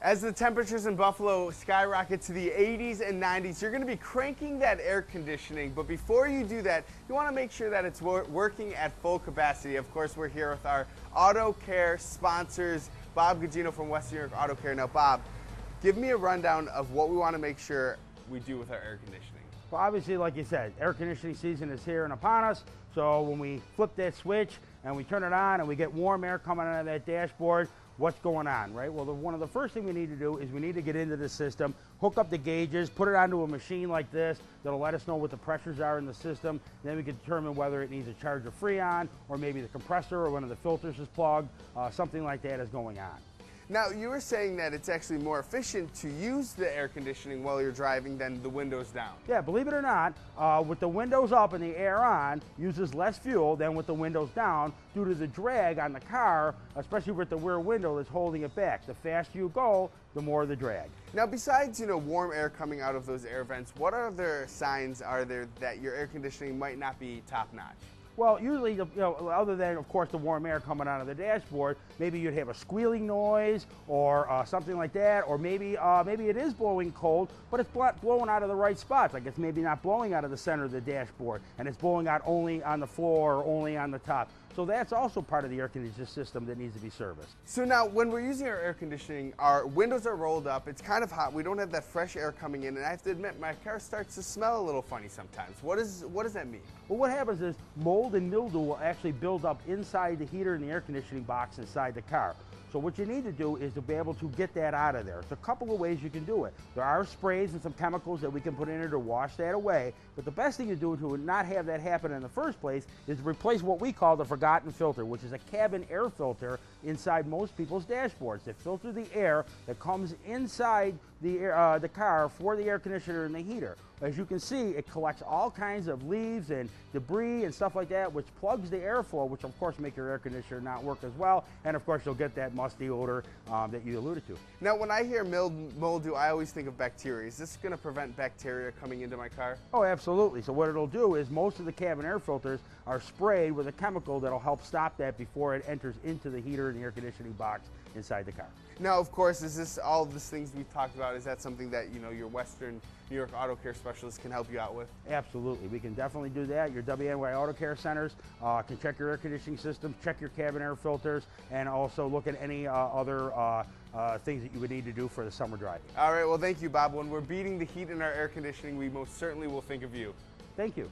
As the temperatures in Buffalo skyrocket to the 80s and 90s, you're going to be cranking that air conditioning. But before you do that, you want to make sure that it's working at full capacity. Of course, we're here with our Auto Care sponsors, Bob Gugino from Western New York Auto Care. Now, Bob, give me a rundown of what we want to make sure we do with our air conditioning. Well, obviously, like you said, air conditioning season is here and upon us. So when we flip that switch and we turn it on and we get warm air coming out of that dashboard, what's going on, right? Well, one of the first things we need to do is we need to get into the system, hook up the gauges, put it onto a machine like this that'll let us know what the pressures are in the system. Then we can determine whether it needs a charge of Freon, or maybe the compressor or one of the filters is plugged. Something like that is going on. Now, you were saying that it's actually more efficient to use the air conditioning while you're driving than the windows down. Yeah, believe it or not, with the windows up and the air on, uses less fuel than with the windows down due to the drag on the car, especially with the rear window that's holding it back. The faster you go, the more the drag. Now, besides, warm air coming out of those air vents, what other signs are there that your air conditioning might not be top-notch? Well, usually, other than, of course, the warm air coming out of the dashboard, maybe you'd have a squealing noise or something like that, or maybe it is blowing cold, but it's blowing out of the right spots. Like it's maybe not blowing out of the center of the dashboard, and it's blowing out only on the floor or only on the top. So that's also part of the air conditioning system that needs to be serviced. So now, when we're using our air conditioning, our windows are rolled up, it's kind of hot, we don't have that fresh air coming in, and I have to admit, my car starts to smell a little funny sometimes. What does that mean? Well, what happens is mold and mildew will actually build up inside the heater and the air conditioning box inside the car. So what you need to do is to be able to get that out of there. There's a couple of ways you can do it. There are sprays and some chemicals that we can put in there to wash that away, but the best thing to do to not have that happen in the first place is to replace what we call the forgotten filter, which is a cabin air filter inside most people's dashboards that filter the air that comes inside the car for the air conditioner and the heater. As you can see, it collects all kinds of leaves and debris and stuff like that, which plugs the airflow, which of course make your air conditioner not work as well, and of course you'll get that musty odor that you alluded to. Now, when I hear mildew, I always think of bacteria. Is this going to prevent bacteria coming into my car? Oh, absolutely. So what it'll do is most of the cabin air filters are sprayed with a chemical that'll help stop that before it enters into the heater and the air conditioning box inside the car. Now, of course, is this all of these things we've talked about, is that something that your Western New York Auto Care specialist can help you out with? Absolutely. We can definitely do that. Your WNY Auto Care centers can check your air conditioning systems, check your cabin air filters, and also look at any other things that you would need to do for the summer driving. All right. Well, thank you, Bob. When we're beating the heat in our air conditioning, we most certainly will think of you. Thank you.